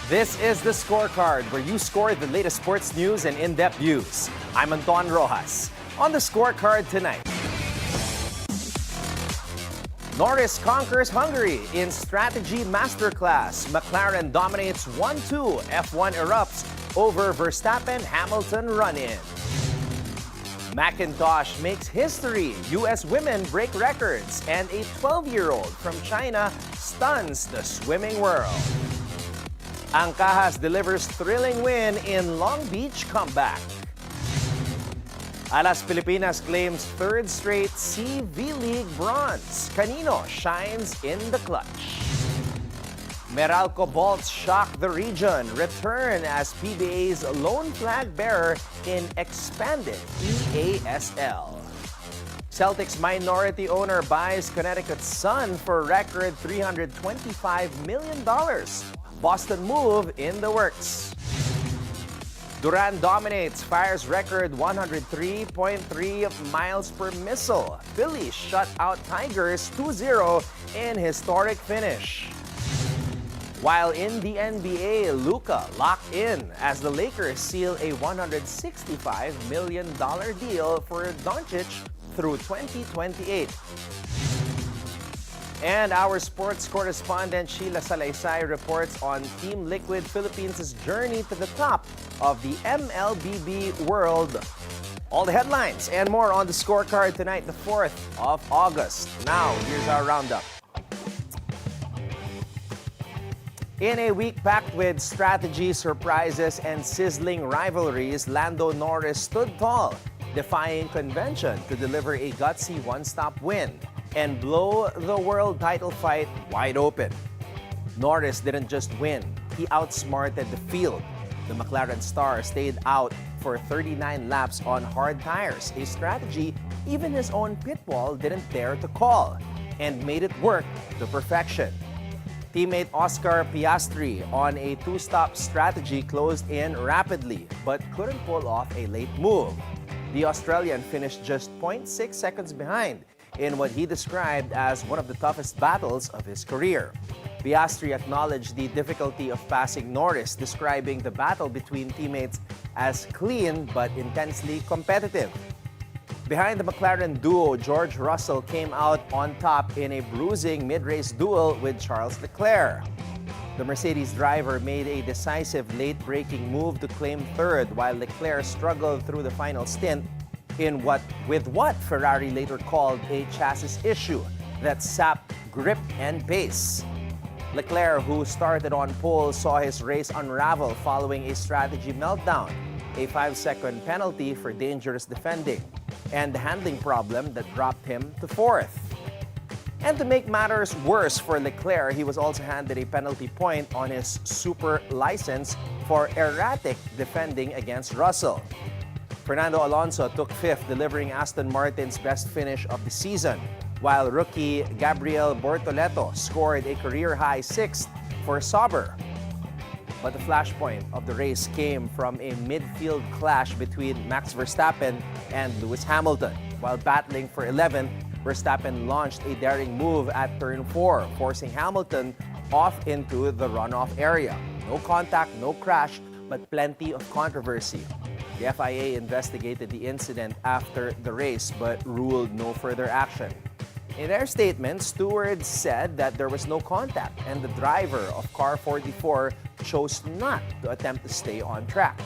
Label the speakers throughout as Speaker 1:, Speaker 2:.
Speaker 1: This is the Scorecard, where you score the latest sports news and in-depth views. I'm Anton Roxas. On the Scorecard tonight, Norris conquers Hungary in strategy masterclass. McLaren dominates 1-2. F1 erupts over Verstappen-Hamilton run-in. McIntosh makes history. U.S. women break records. And a 12-year-old from China stuns the swimming world. Ancajas delivers thrilling win in Long Beach comeback. Alas Pilipinas claims third straight CV League bronze. Canino shines in the clutch. Meralco Bolts shock the region. Return as PBA's lone flag bearer in expanded EASL. Celtics minority owner buys Connecticut Sun for record $325 million. Boston move in the works. Durán dominates, fires record 103.3 miles per missile. Phillies shut out Tigers 2-0 in historic finish. While in the NBA, Luka locked in as the Lakers seal a $165 million deal for Doncic through 2028. And our sports correspondent Sheila Salaysay reports on Team Liquid Philippines' journey to the top of the MLBB world. All the headlines and more on the Scorecard tonight, the 4th of August. Now, here's our roundup. In a week packed with strategy, surprises, and sizzling rivalries, Lando Norris stood tall, defying convention to deliver a gutsy one-stop win and blow the world title fight wide open. Norris didn't just win, he outsmarted the field. The McLaren star stayed out for 39 laps on hard tires, a strategy even his own pit wall didn't dare to call, and made it work to perfection. Teammate Oscar Piastri on a two-stop strategy closed in rapidly but couldn't pull off a late move. The Australian finished just 0.6 seconds behind in what he described as one of the toughest battles of his career. Piastri acknowledged the difficulty of passing Norris, describing the battle between teammates as clean but intensely competitive. Behind the McLaren duo, George Russell came out on top in a bruising mid-race duel with Charles Leclerc. The Mercedes driver made a decisive late-breaking move to claim third, while Leclerc struggled through the final stint with what Ferrari later called a chassis issue that sapped grip and pace. Leclerc, who started on pole, saw his race unravel following a strategy meltdown, a 5-second penalty for dangerous defending, and the handling problem that dropped him to fourth. And to make matters worse for Leclerc, he was also handed a penalty point on his super license for erratic defending against Russell. Fernando Alonso took fifth, delivering Aston Martin's best finish of the season, while rookie Gabriel Bortoleto scored a career-high sixth for Sauber. But the flashpoint of the race came from a midfield clash between Max Verstappen and Lewis Hamilton. While battling for 11th, Verstappen launched a daring move at turn 4, forcing Hamilton off into the runoff area. No contact, no crash, but plenty of controversy. The FIA investigated the incident after the race but ruled no further action. In their statement, stewards said that there was no contact and the driver of car 44 chose not to attempt to stay on track.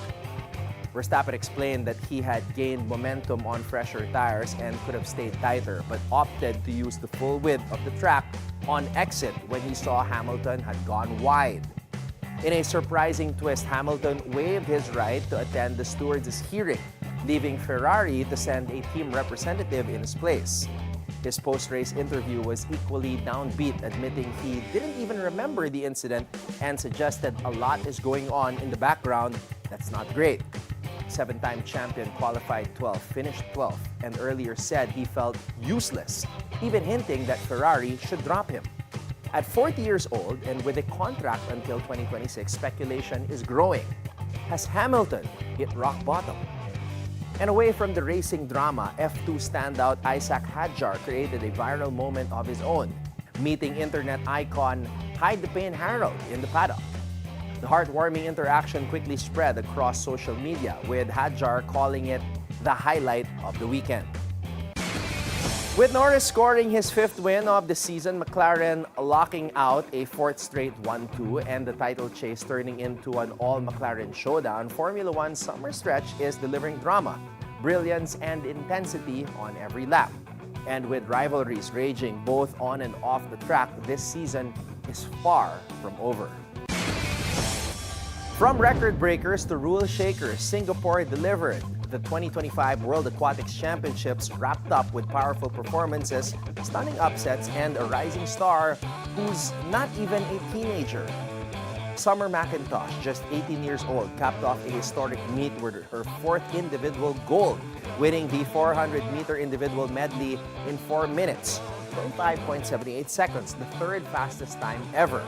Speaker 1: Verstappen explained that he had gained momentum on fresher tires and could have stayed tighter, but opted to use the full width of the track on exit when he saw Hamilton had gone wide. In a surprising twist, Hamilton waived his right to attend the stewards' hearing, leaving Ferrari to send a team representative in his place. His post-race interview was equally downbeat, admitting he didn't even remember the incident and suggested a lot is going on in the background that's not great. Seven-time champion qualified 12th, finished 12th, and earlier said he felt useless, even hinting that Ferrari should drop him. At 40 years old and with a contract until 2026, speculation is growing. Has Hamilton hit rock bottom? And away from the racing drama, F2 standout Isaac Hadjar created a viral moment of his own, meeting internet icon Hide the Pain Harold in the paddock. The heartwarming interaction quickly spread across social media, with Hadjar calling it the highlight of the weekend. With Norris scoring his 5th win of the season, McLaren locking out a 4th straight 1-2, and the title chase turning into an all-McLaren showdown, Formula One's summer stretch is delivering drama, brilliance, and intensity on every lap. And with rivalries raging both on and off the track, this season is far from over. From record breakers to rule shakers, Singapore delivered. The 2025 World Aquatics Championships wrapped up with powerful performances, stunning upsets, and a rising star who's not even a teenager. Summer McIntosh, just 18 years old, capped off a historic meet with her 4th individual gold, winning the 400-meter individual medley in 4 minutes, 25.78 seconds, the 3rd fastest time ever.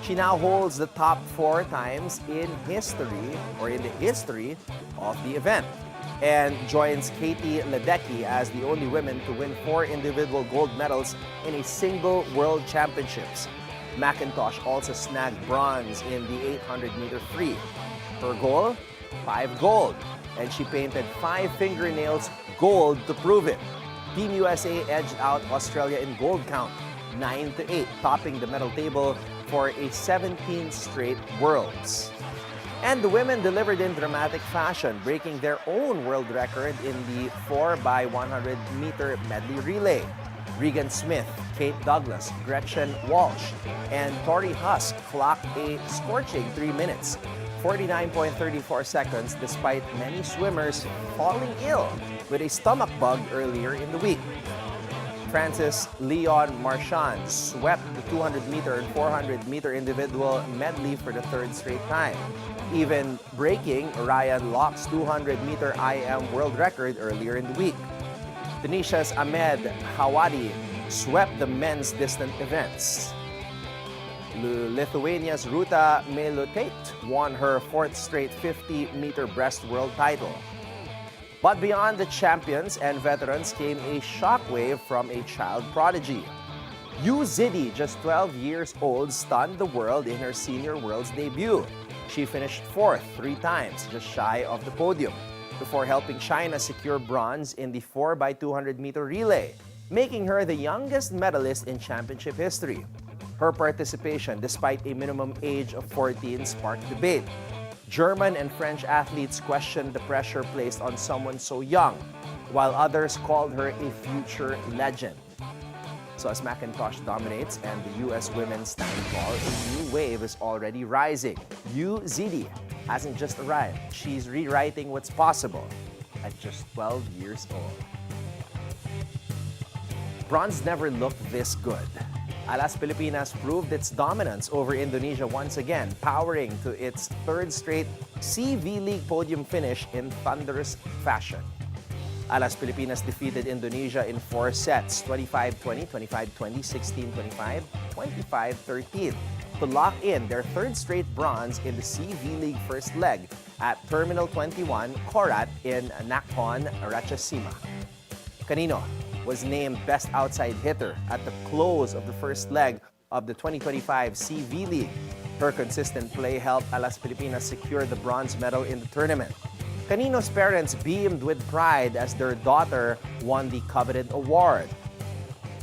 Speaker 1: She now holds the top 4 times in history, or in the history of the event, and joins Katie Ledecky as the only woman to win 4 individual gold medals in a single World Championships. McIntosh also snagged bronze in the 800-meter free. Her goal? 5 gold, and she painted 5 fingernails gold to prove it. Team USA edged out Australia in gold count, 9-8, topping the medal table for a 17th straight Worlds. And the women delivered in dramatic fashion, breaking their own world record in the 4x100-meter medley relay. Regan Smith, Kate Douglas, Gretchen Walsh, and Tori Husk clocked a scorching 3 minutes, 49.34 seconds, despite many swimmers falling ill with a stomach bug earlier in the week. Francis Leon Marchand swept the 200-meter and 400-meter individual medley for the 3rd straight time, even breaking Ryan Locke's 200-meter IM world record earlier in the week. Tunisia's Ahmed Hawadi swept the men's distant events. Lithuania's Ruta Meilutytė won her 4th straight 50-meter breast world title. But beyond the champions and veterans came a shockwave from a child prodigy. Yu Zidi, just 12 years old, stunned the world in her senior Worlds debut. She finished 4th 3 times, just shy of the podium, before helping China secure bronze in the 4x200-meter relay, making her the youngest medalist in championship history. Her participation, despite a minimum age of 14, sparked debate. German and French athletes questioned the pressure placed on someone so young, while others called her a future legend. So as McIntosh dominates and the U.S. women stand tall, a new wave is already rising. Yu Zidi hasn't just arrived. She's rewriting what's possible at just 12 years old. Bronze never looked this good. Alas Pilipinas proved its dominance over Indonesia once again, powering to its 3rd straight CV League podium finish in thunderous fashion. Alas Pilipinas defeated Indonesia in 4 sets, 25-20, 25-20, 16-25, 25-13, to lock in their 3rd straight bronze in the CV League first leg at Terminal 21, Korat in Nakhon Ratchasima. Kanino was named Best Outside Hitter at the close of the first leg of the 2025 CV League. Her consistent play helped Alas Pilipinas secure the bronze medal in the tournament. Kanino's parents beamed with pride as their daughter won the coveted award.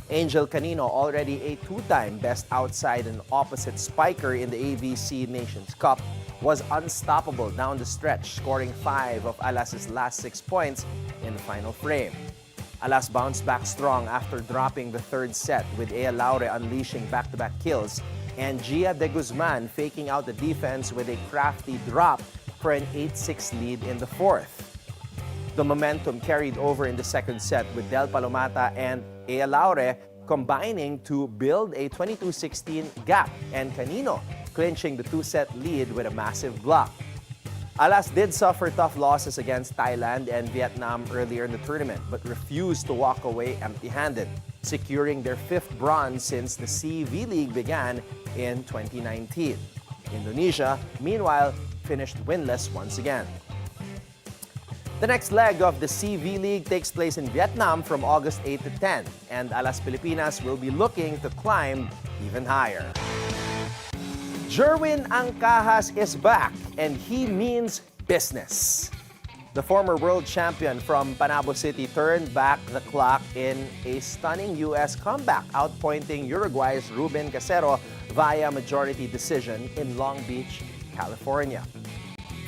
Speaker 1: Angel Canino, already a 2-time Best Outside and Opposite Spiker in the AVC Nations Cup, was unstoppable down the stretch, scoring 5 of Alas's last 6 points in the final frame. Alas bounced back strong after dropping the 3rd set, with Ea Laure unleashing back-to-back kills and Gia de Guzman faking out the defense with a crafty drop for an 8-6 lead in the 4th. The momentum carried over in the 2nd set, with Del Palomata and Ea Laure combining to build a 22-16 gap, and Canino clinching the 2-set lead with a massive block. Alas did suffer tough losses against Thailand and Vietnam earlier in the tournament, but refused to walk away empty-handed, securing their 5th bronze since the CV League began in 2019. Indonesia, meanwhile, finished winless once again. The next leg of the CV League takes place in Vietnam from August 8 to 10, and Alas Pilipinas will be looking to climb even higher. Jerwin Ancajas is back, and he means business. The former world champion from Panabo City turned back the clock in a stunning U.S. comeback, outpointing Uruguay's Ruben Casero via majority decision in Long Beach, California.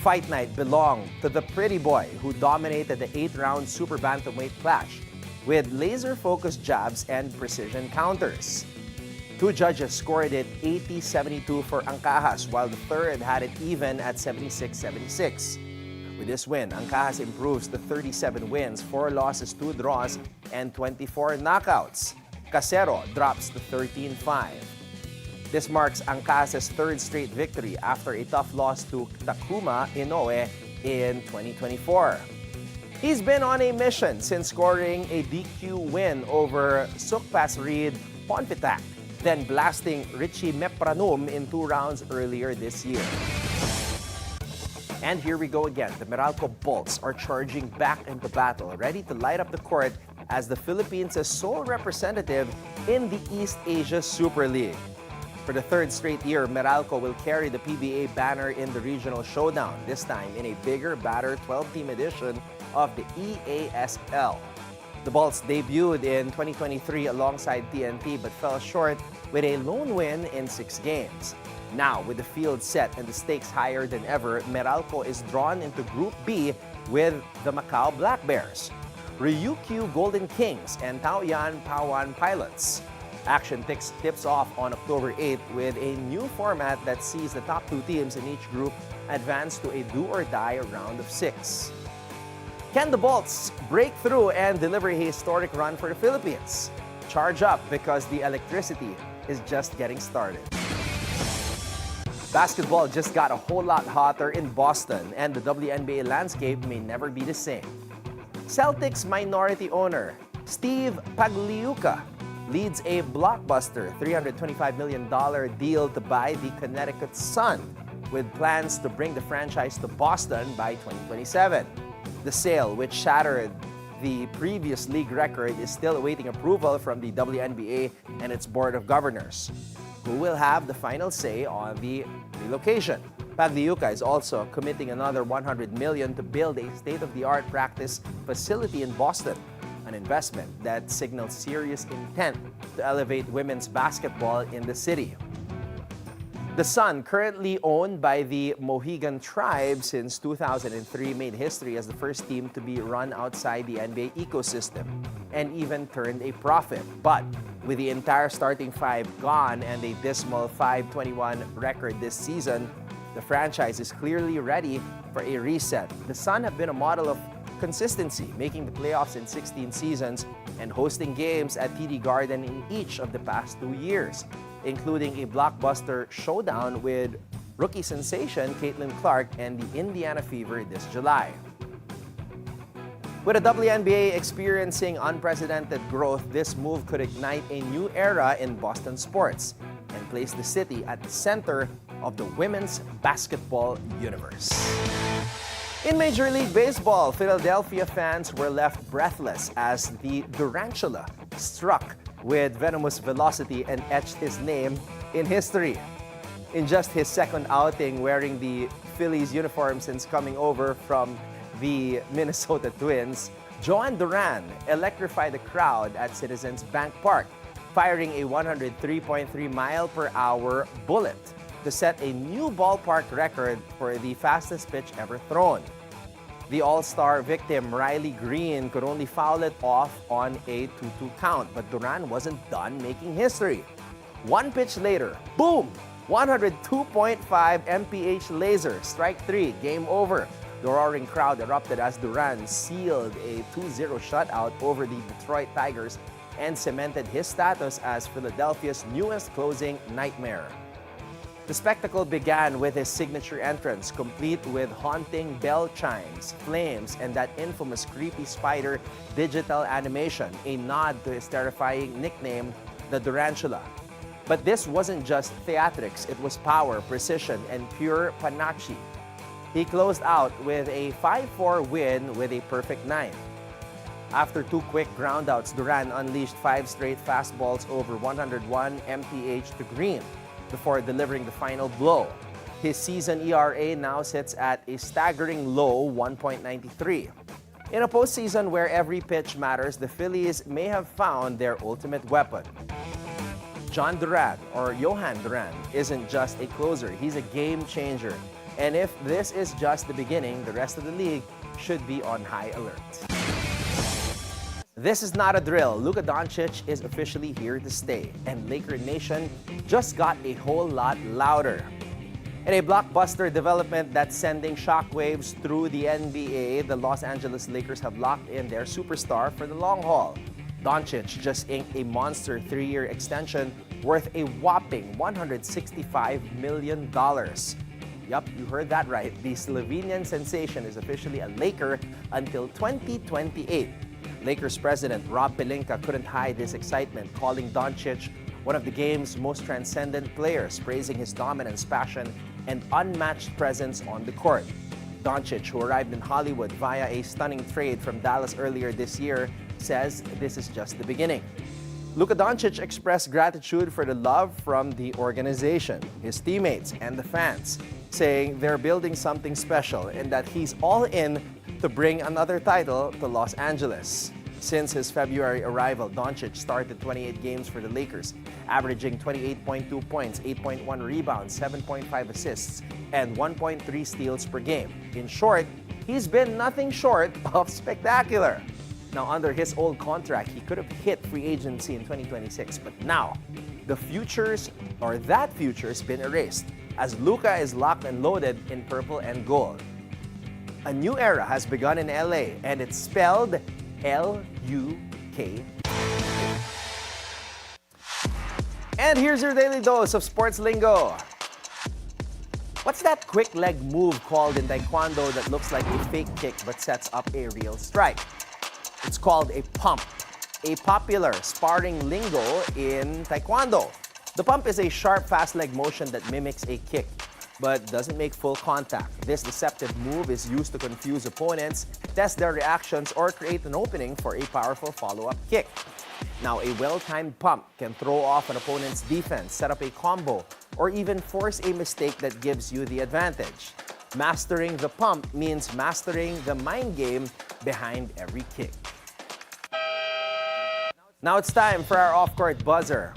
Speaker 1: Fight night belonged to the pretty boy who dominated the 8-round super bantamweight clash with laser-focused jabs and precision counters. Two judges scored it 80-72 for Ancajas, while the third had it even at 76-76. With this win, Ancajas improves to 37 wins, 4 losses, 2 draws, and 24 knockouts. Casero drops to 13-5. This marks Ancajas' third straight victory after a tough loss to Takuma Inoue in 2024. He's been on a mission since scoring a DQ win over Sukpas Reed Pontiac, then blasting Richie Mepranum in 2 rounds earlier this year. And here we go again. The Meralco Bolts are charging back into battle, ready to light up the court as the Philippines' sole representative in the East Asia Super League. For the third straight year, Meralco will carry the PBA banner in the regional showdown, this time in a bigger, badder 12-team edition of the EASL. The Bolts debuted in 2023 alongside TNT but fell short with a lone win in 6 games. Now, with the field set and the stakes higher than ever, Meralco is drawn into Group B with the Macau Black Bears, Ryukyu Golden Kings, and Taoyuan Pawan Pilots. Action tips off on October 8th with a new format that sees the top 2 teams in each group advance to a do-or-die round of 6. Can the Bolts break through and deliver a historic run for the Philippines? Charge up, because the electricity is just getting started. Basketball just got a whole lot hotter in Boston, and the WNBA landscape may never be the same. Celtics minority owner Steve Pagliuca leads a blockbuster $325 million deal to buy the Connecticut Sun, with plans to bring the franchise to Boston by 2027. The sale, which shattered the previous league record, is still awaiting approval from the WNBA and its Board of Governors, who will have the final say on the relocation. Pagliuca is also committing another $100 million to build a state-of-the-art practice facility in Boston, an investment that signals serious intent to elevate women's basketball in the city. The Sun, currently owned by the Mohegan Tribe since 2003, made history as the first team to be run outside the NBA ecosystem and even turned a profit. But with the entire starting 5 gone and a dismal 5-21 record this season, the franchise is clearly ready for a reset. The Sun have been a model of consistency, making the playoffs in 16 seasons and hosting games at TD Garden in each of the past 2 years, including a blockbuster showdown with rookie sensation Caitlin Clark and the Indiana Fever this July. With the WNBA experiencing unprecedented growth, this move could ignite a new era in Boston sports and place the city at the center of the women's basketball universe. In Major League Baseball, Philadelphia fans were left breathless as the Durantula struck with venomous velocity and etched his name in history. In just his second outing wearing the Phillies uniform since coming over from the Minnesota Twins, Jhoan Durán electrified the crowd at Citizens Bank Park, firing a 103.3 mile-per-hour bullet to set a new ballpark record for the fastest pitch ever thrown. The All-Star victim, Riley Green, could only foul it off on a 2-2 count, but Durán wasn't done making history. One pitch later, boom! 102.5 mph laser, strike 3, game over. The roaring crowd erupted as Durán sealed a 2-0 shutout over the Detroit Tigers and cemented his status as Philadelphia's newest closing nightmare. The spectacle began with his signature entrance, complete with haunting bell chimes, flames, and that infamous creepy spider digital animation, a nod to his terrifying nickname, the Durantula. But this wasn't just theatrics, it was power, precision, and pure panache. He closed out with a 5-4 win with a perfect ninth. After 2 quick groundouts, Durán unleashed 5 straight fastballs over 101 mph to Green, before delivering the final blow. His season ERA now sits at a staggering low 1.93. In a postseason where every pitch matters, the Phillies may have found their ultimate weapon. Jhoan Durán, or Johan Duran, isn't just a closer, he's a game changer. And if this is just the beginning, the rest of the league should be on high alert. This is not a drill. Luka Dončić is officially here to stay, and Laker Nation just got a whole lot louder. In a blockbuster development that's sending shockwaves through the NBA, the Los Angeles Lakers have locked in their superstar for the long haul. Doncic just inked a monster 3-year extension worth a whopping $165 million. Yup, you heard that right. The Slovenian sensation is officially a Laker until 2028. Lakers president Rob Pelinka couldn't hide his excitement, calling Doncic one of the game's most transcendent players, praising his dominance, passion, and unmatched presence on the court. Doncic, who arrived in Hollywood via a stunning trade from Dallas earlier this year, says this is just the beginning. Luka Dončić expressed gratitude for the love from the organization, his teammates, and the fans, saying they're building something special and that he's all in to bring another title to Los Angeles. Since his February arrival, Doncic started 28 games for the Lakers, averaging 28.2 points, 8.1 rebounds, 7.5 assists, and 1.3 steals per game. In short, he's been nothing short of spectacular. Now, under his old contract, he could have hit free agency in 2026, but now, that future's been erased, as Luka is locked and loaded in purple and gold. A new era has begun in LA, and it's spelled L-U-K. And here's your daily dose of sports lingo. What's that quick leg move called in Taekwondo that looks like a fake kick but sets up a real strike? It's called a pump, a popular sparring lingo in Taekwondo. The pump is a sharp, fast leg motion that mimics a kick, but doesn't make full contact. This deceptive move is used to confuse opponents, test their reactions, or create an opening for a powerful follow-up kick. Now, a well-timed pump can throw off an opponent's defense, set up a combo, or even force a mistake that gives you the advantage. Mastering the pump means mastering the mind game behind every kick. Now it's time for our off-court buzzer.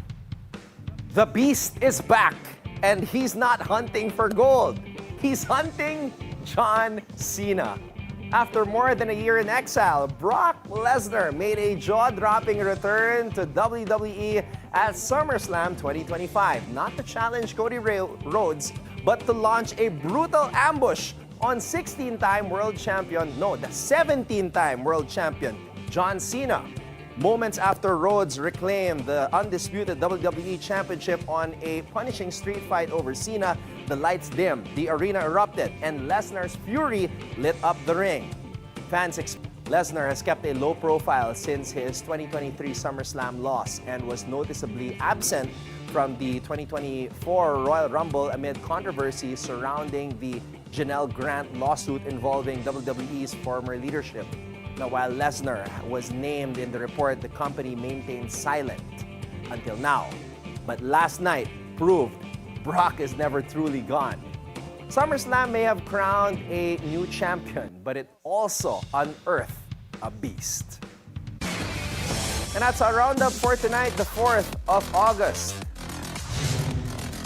Speaker 1: The Beast is back, and he's not hunting for gold. He's hunting John Cena. After more than a year in exile, Brock Lesnar made a jaw-dropping return to WWE at SummerSlam 2025. Not to challenge Cody Rhodes, but to launch a brutal ambush on 16-time world champion, the 17-time world champion, John Cena. Moments after Rhodes reclaimed the undisputed WWE Championship on a punishing street fight over Cena, the lights dimmed, the arena erupted, and Lesnar's fury lit up the ring. Lesnar has kept a low profile since his 2023 SummerSlam loss and was noticeably absent from the 2024 Royal Rumble amid controversy surrounding the Janelle Grant lawsuit involving WWE's former leadership. Now, while Lesnar was named in the report, the company maintained silent until now. But last night proved Brock is never truly gone. SummerSlam may have crowned a new champion, but it also unearthed a beast. And that's our roundup for tonight, the 4th of August.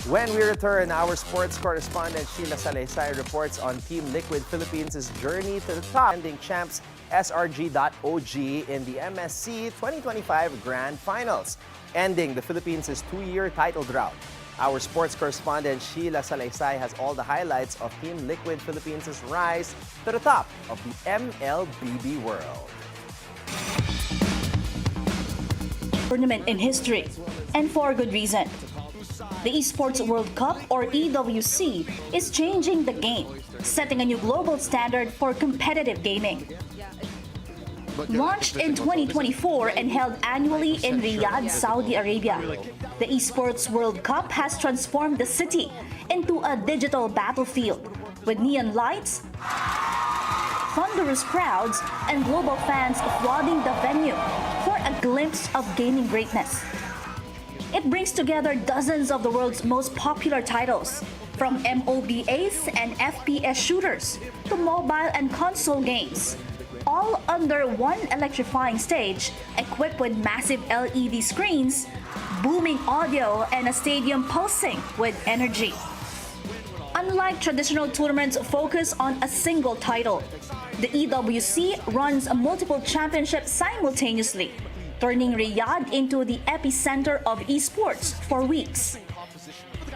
Speaker 1: When we return, our sports correspondent Sheila Salaysay reports on Team Liquid Philippines' journey to the top, ending champs SRG.OG in the MSC 2025 Grand Finals, ending the Philippines' 2-year title drought. Our sports correspondent Sheila Salaysay has all the highlights of Team Liquid Philippines' rise to the top of the MLBB world.
Speaker 2: Tournament in history, and for good reason. The Esports World Cup, or EWC, is changing the game, setting a new global standard for competitive gaming. Launched in 2024 and held annually in Riyadh, Saudi Arabia, the Esports World Cup has transformed the city into a digital battlefield with neon lights, thunderous crowds, and global fans flooding the venue for a glimpse of gaming greatness. It brings together dozens of the world's most popular titles, from MOBAs and FPS shooters to mobile and console games, all under one electrifying stage equipped with massive LED screens, booming audio, and a stadium pulsing with energy. Unlike traditional tournaments focused on a single title, the EWC runs multiple championships simultaneously, turning Riyadh into the epicenter of esports for weeks.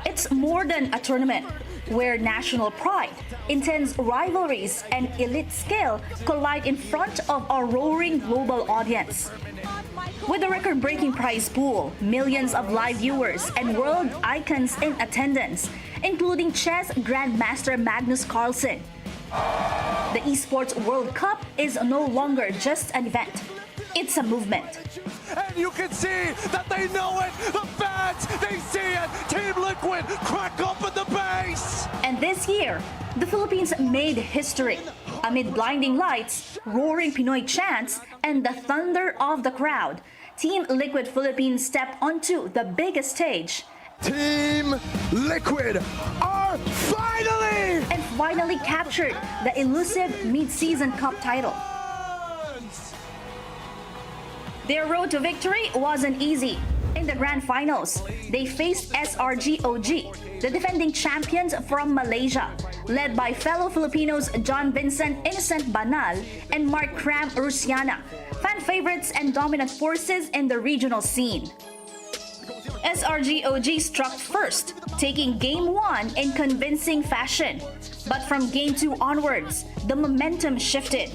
Speaker 2: It's more than a tournament, where national pride, intense rivalries, and elite skill collide in front of a roaring global audience. With a record-breaking prize pool, millions of live viewers, and world icons in attendance, including chess grandmaster Magnus Carlsen, the Esports World Cup is no longer just an event. It's a movement.
Speaker 3: And you can see that they know it. The fans, they see it. Team Liquid crack open the base.
Speaker 2: And this year, the Philippines made history. Amid blinding lights, roaring Pinoy chants, and the thunder of the crowd, Team Liquid Philippines stepped onto the biggest stage.
Speaker 3: Team Liquid are finally
Speaker 2: captured the elusive mid-season cup title. Their road to victory wasn't easy. In the grand finals, they faced SRGOG, the defending champions from Malaysia, led by fellow Filipinos John Vincent Innocent Banal and Mark Cram Rusiana, fan favorites and dominant forces in the regional scene. SRGOG struck first, taking Game 1 in convincing fashion. But from Game 2 onwards, the momentum shifted.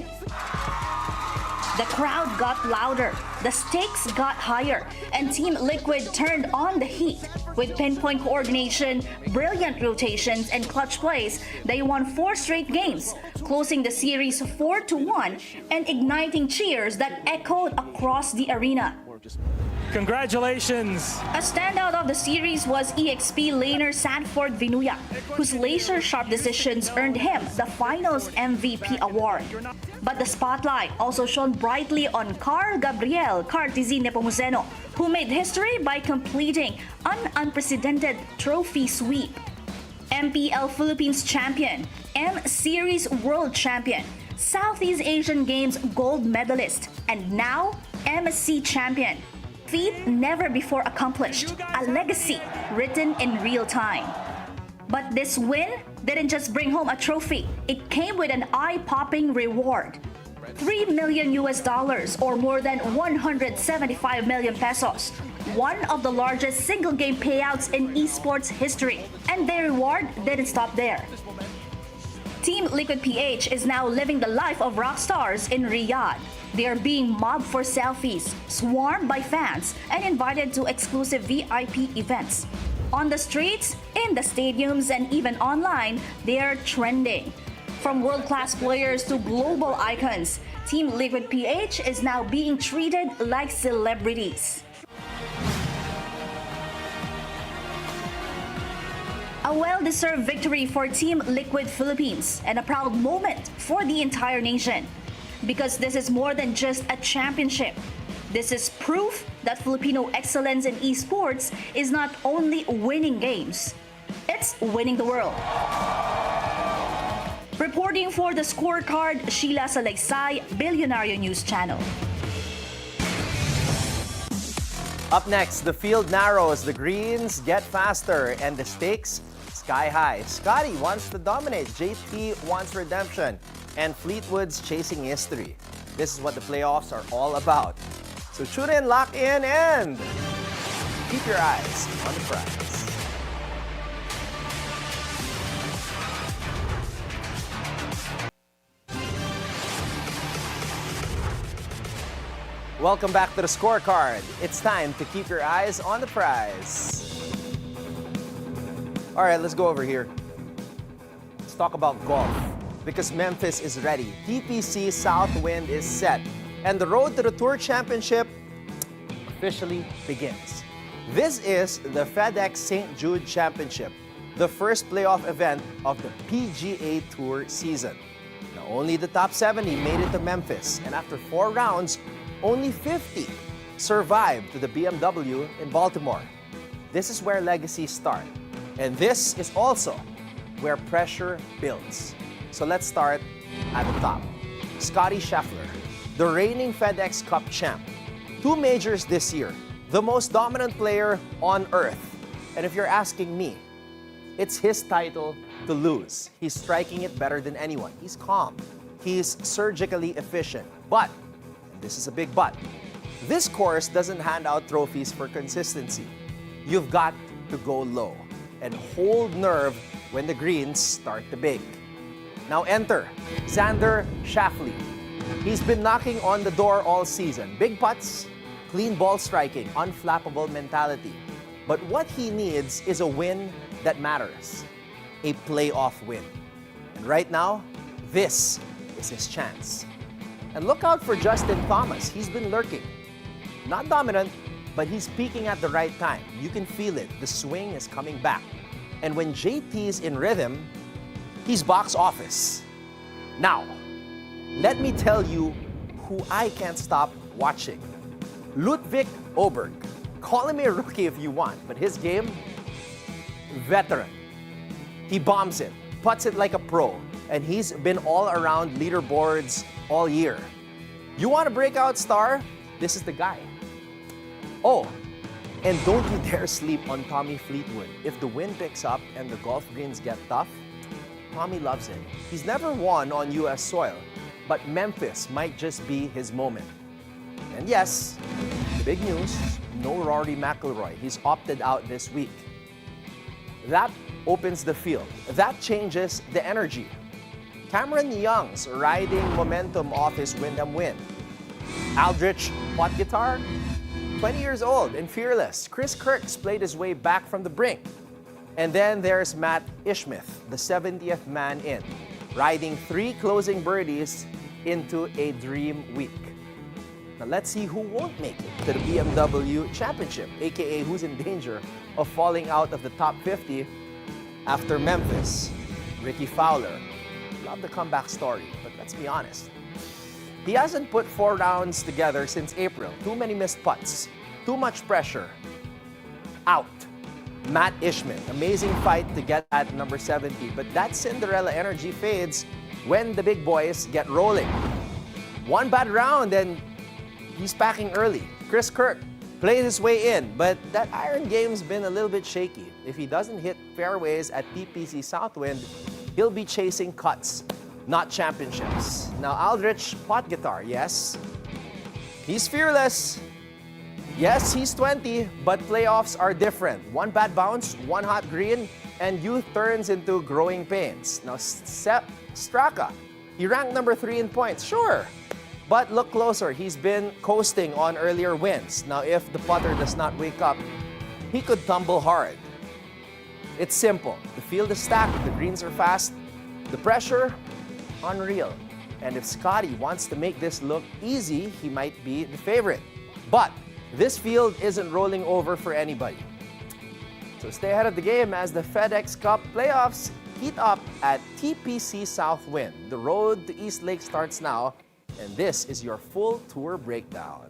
Speaker 2: The crowd got louder, the stakes got higher, and Team Liquid turned on the heat. With pinpoint coordination, brilliant rotations, and clutch plays, they won 4 straight games, closing the series 4-1 and igniting cheers that echoed across the arena.
Speaker 4: Congratulations!
Speaker 2: A standout of the series was EXP laner Sanford Vinuya, whose laser-sharp decisions earned him the finals MVP award. But the spotlight also shone brightly on KarlTzy Nepomuceno, who made history by completing an unprecedented trophy sweep. MPL Philippines champion, M-Series world champion, Southeast Asian Games gold medalist, and now MSC champion. Feat never before accomplished, a legacy written in real time. But this win didn't just bring home a trophy, it came with an eye-popping reward. $3 million or more than 175 million pesos, one of the largest single-game payouts in esports history. And their reward didn't stop there. Team Liquid PH is now living the life of rock stars in Riyadh. They are being mobbed for selfies, swarmed by fans, and invited to exclusive VIP events. On the streets, in the stadiums, and even online, they are trending. From world-class players to global icons, Team Liquid PH is now being treated like celebrities. A well-deserved victory for Team Liquid Philippines and a proud moment for the entire nation. Because this is more than just a championship. This is proof that Filipino excellence in esports is not only winning games, it's winning the world. Reporting for the Scorecard, Sheila Salaysay, Bilyonaryo News Channel.
Speaker 1: Up next, the field narrows, the greens get faster, and the stakes sky high. Scotty wants to dominate, JT wants redemption, and Fleetwood's chasing history. This is what the playoffs are all about. So tune in, lock in, and keep your eyes on the prize. Welcome back to the Scorecard. It's time to keep your eyes on the prize. All right, let's go over here. Let's talk about golf. Because Memphis is ready. TPC Southwind is set. And the road to the Tour Championship officially begins. This is the FedEx St. Jude Championship, the first playoff event of the PGA Tour season. Now, only the top 70 made it to Memphis, and after 4 rounds, only 50 survived to the BMW in Baltimore. This is where legacies start. And this is also where pressure builds. So let's start at the top. Scottie Scheffler, the reigning FedEx Cup champ. 2 majors this year, the most dominant player on earth. And if you're asking me, it's his title to lose. He's striking it better than anyone. He's calm. He's surgically efficient. But, and this is a big but, this course doesn't hand out trophies for consistency. You've got to go low and hold nerve when the greens start to bake. Now enter Xander Schauffele. He's been knocking on the door all season. Big putts, clean ball striking, unflappable mentality. But what he needs is a win that matters. A playoff win. And right now, this is his chance. And look out for Justin Thomas. He's been lurking. Not dominant, but he's peaking at the right time. You can feel it. The swing is coming back. And when JT's in rhythm, he's box office. Now, let me tell you who I can't stop watching. Ludwig Åberg. Call him a rookie if you want, but his game, veteran. He bombs it, puts it like a pro, and he's been all around leaderboards all year. You want a breakout star? This is the guy. Oh, and don't you dare sleep on Tommy Fleetwood. If the wind picks up and the golf greens get tough, Tommy loves it. He's never won on U.S. soil, but Memphis might just be his moment. And yes, big news, no Rory McIlroy. He's opted out this week. That opens the field. That changes the energy. Cameron Young's riding momentum off his Wyndham win. Aldrich pot guitar, 20 years old and fearless. Chris Kirk's played his way back from the brink. And then there's Matt Ishmith, the 70th man in, riding 3 closing birdies into a dream week. Now let's see who won't make it to the BMW Championship, aka who's in danger of falling out of the top 50 after Memphis. Ricky Fowler. Love the comeback story, but let's be honest. He hasn't put 4 rounds together since April. Too many missed putts. Too much pressure. Out. Matt Ishmith. Amazing fight to get at number 70, but that Cinderella energy fades when the big boys get rolling. 1 bad round and he's packing early. Chris Kirk played his way in, but that iron game's been a little bit shaky. If he doesn't hit fairways at TPC Southwind, he'll be chasing cuts, not championships. Now, Aldrich, pot guitar, yes. He's fearless. Yes, he's 20, but playoffs are different. 1 bad bounce, 1 hot green, and youth turns into growing pains. Now, Straka, he ranked number 3 in points, sure. But look closer, he's been coasting on earlier wins. Now, if the putter does not wake up, he could tumble hard. It's simple. The field is stacked, the greens are fast, the pressure, unreal. And if Scottie wants to make this look easy, he might be the favorite. But this field isn't rolling over for anybody. So stay ahead of the game as the FedEx Cup playoffs heat up at TPC Southwind. The road to East Lake starts now, and this is your full tour breakdown.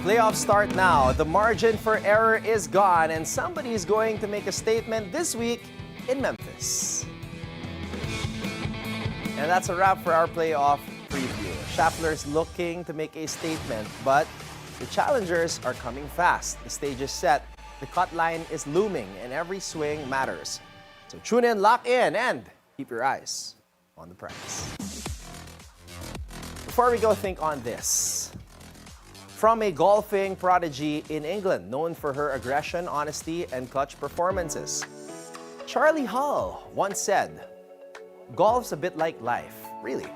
Speaker 1: Playoffs start now. The margin for error is gone, and somebody's going to make a statement this week in Memphis. And that's a wrap for our playoff preview. Scheffler's looking to make a statement, but the challengers are coming fast. The stage is set, the cut line is looming, and every swing matters. So tune in, lock in, and keep your eyes on the prize. Before we go, think on this. From a golfing prodigy in England, known for her aggression, honesty, and clutch performances, Charlie Hull once said, "Golf's a bit like life, really.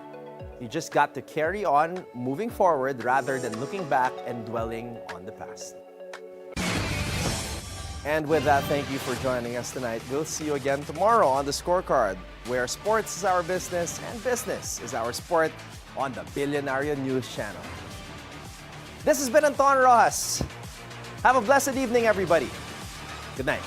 Speaker 1: You just got to carry on moving forward rather than looking back and dwelling on the past." And with that, thank you for joining us tonight. We'll see you again tomorrow on the Scorecard, where sports is our business and business is our sport on the Bilyonaryo News Channel. This has been Anton Roxas. Have a blessed evening, everybody. Good night.